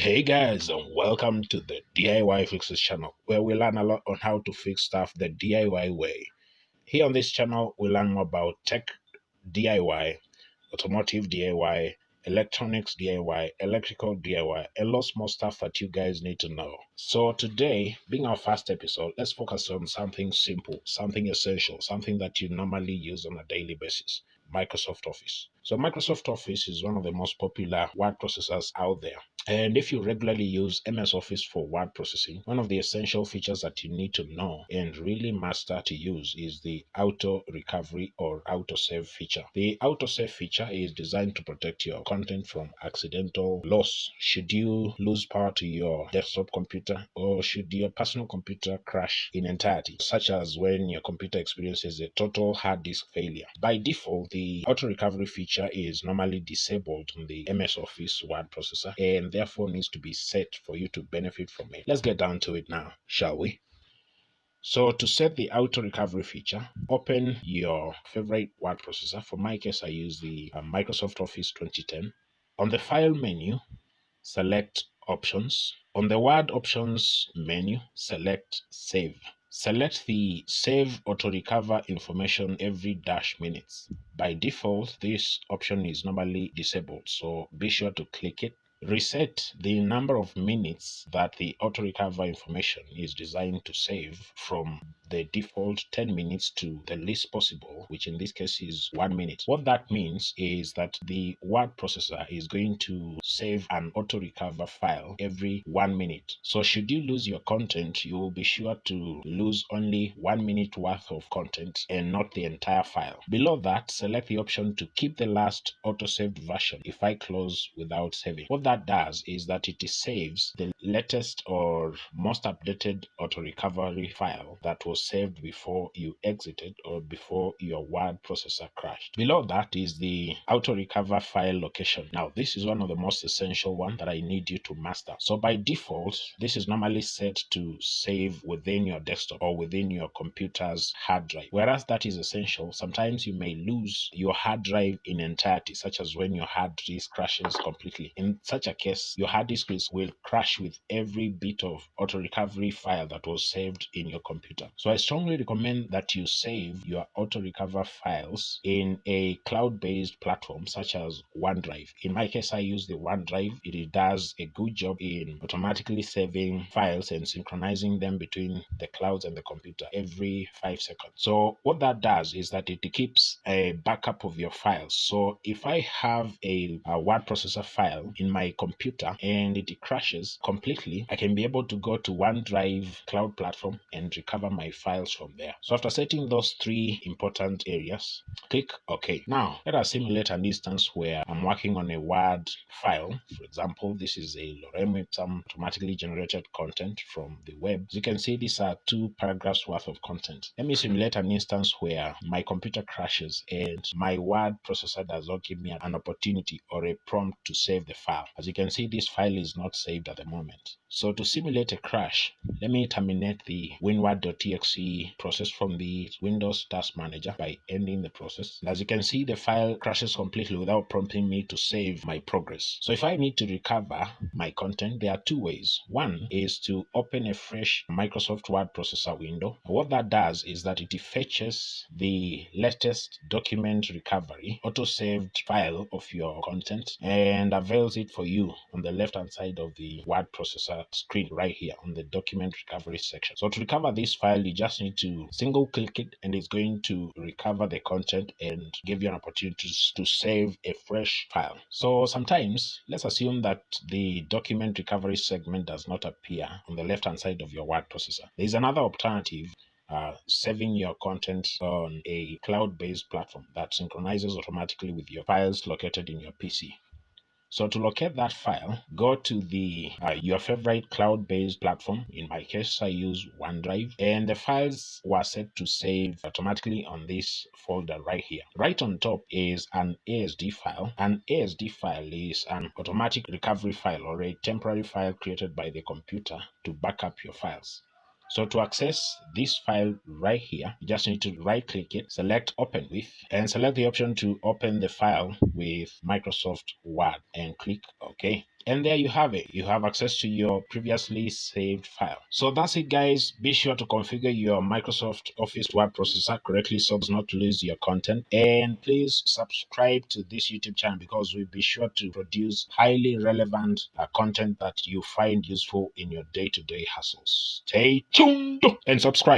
Hey guys, and welcome to the DIY Fixes channel, where we learn a lot on how to fix stuff the DIY way. Here on this channel, we learn more about tech DIY, automotive DIY, electronics DIY, electrical DIY, and lots more stuff that you guys need to know. So today, being our first episode, let's focus on something simple, something essential, something that you normally use on a daily basis. Microsoft Office. So Microsoft Office is one of the most popular word processors out there. And if you regularly use MS Office for word processing, one of the essential features that you need to know and really master to use is the auto recovery or autosave feature. The autosave feature is designed to protect your content from accidental loss. Should you lose power to your desktop computer, or should your personal computer crash in entirety, such as when your computer experiences a total hard disk failure. By default, the auto recovery feature is normally disabled on the MS Office word processor and therefore needs to be set for you to benefit from it. Let's get down to it now, shall we? So to set the auto recovery feature, open your favorite word processor. For my case, I use the Microsoft Office 2010. On the file menu, select options. On the word options menu, select save. Select the Save Auto Recover Information every -minutes. By default, this option is normally disabled, so be sure to click it. Reset the number of minutes that the auto recover information is designed to save from the default 10 minutes to the least possible, which in this case is 1 minute. What that means is that the word processor is going to save an auto recover file every 1 minute. So should you lose your content, you will be sure to lose only 1 minute worth of content and not the entire file. Below that, select the option to keep the last auto-saved version if I close without saving. What that does is that it saves the latest or most updated auto recovery file that was saved before you exited or before your word processor crashed. Below that is the auto recover file location. Now this is one of the most essential one that I need you to master. So by default, this is normally set to save within your desktop or within your computer's hard drive. Whereas that is essential, sometimes you may lose your hard drive in entirety, such as when your hard disk crashes completely. In such a case, your hard disk will crash with every bit of auto recovery file that was saved in your computer. So I strongly recommend that you save your auto recover files in a cloud-based platform such as OneDrive. In my case, I use the OneDrive. It does a good job in automatically saving files and synchronizing them between the clouds and the computer every 5 seconds. So what that does is that it keeps a backup of your files. So if I have a word processor file in my computer and it crashes completely, I can be able to go to OneDrive cloud platform and recover my files from there. So after setting those three important areas, click OK. Now let us simulate an instance where I'm working on a Word file. For example, this is a lorem with some automatically generated content from the web. As you can see, these are 2 paragraphs worth of content. Let me simulate an instance where my computer crashes and my word processor does not give me an opportunity or a prompt to save the file. As you can see, this file is not saved at the moment. So to simulate a crash, let me terminate the winword.txt process from the Windows Task Manager by ending the process. And as you can see, the file crashes completely without prompting me to save my progress. So if I need to recover my content, there are 2 ways. One is to open a fresh Microsoft Word processor window. And what that does is that it fetches the latest document recovery auto-saved file of your content and avails it for you on the left-hand side of the word processor screen right here on the document recovery section. So to recover this file, you just need to single click it and it's going to recover the content and give you an opportunity to save a fresh file. So sometimes, let's assume that the document recovery segment does not appear on the left-hand side of your word processor. There is another alternative, saving your content on a cloud-based platform that synchronizes automatically with your files located in your PC. So to locate that file, go to the your favorite cloud-based platform. In my case, I use OneDrive, and the files were set to save automatically on this folder right here. Right on top is an ASD file. An ASD file is an automatic recovery file or a temporary file created by the computer to back up your files. So to access this file right here, you just need to right click it, select open with, and select the option to open the file with Microsoft Word and click OK. And there you have it. You have access to your previously saved file. So that's it, guys. Be sure to configure your Microsoft Office word processor correctly so as not to lose your content. And please subscribe to this YouTube channel because we'll be sure to produce highly relevant content that you find useful in your day-to-day hustles. Stay tuned and subscribe.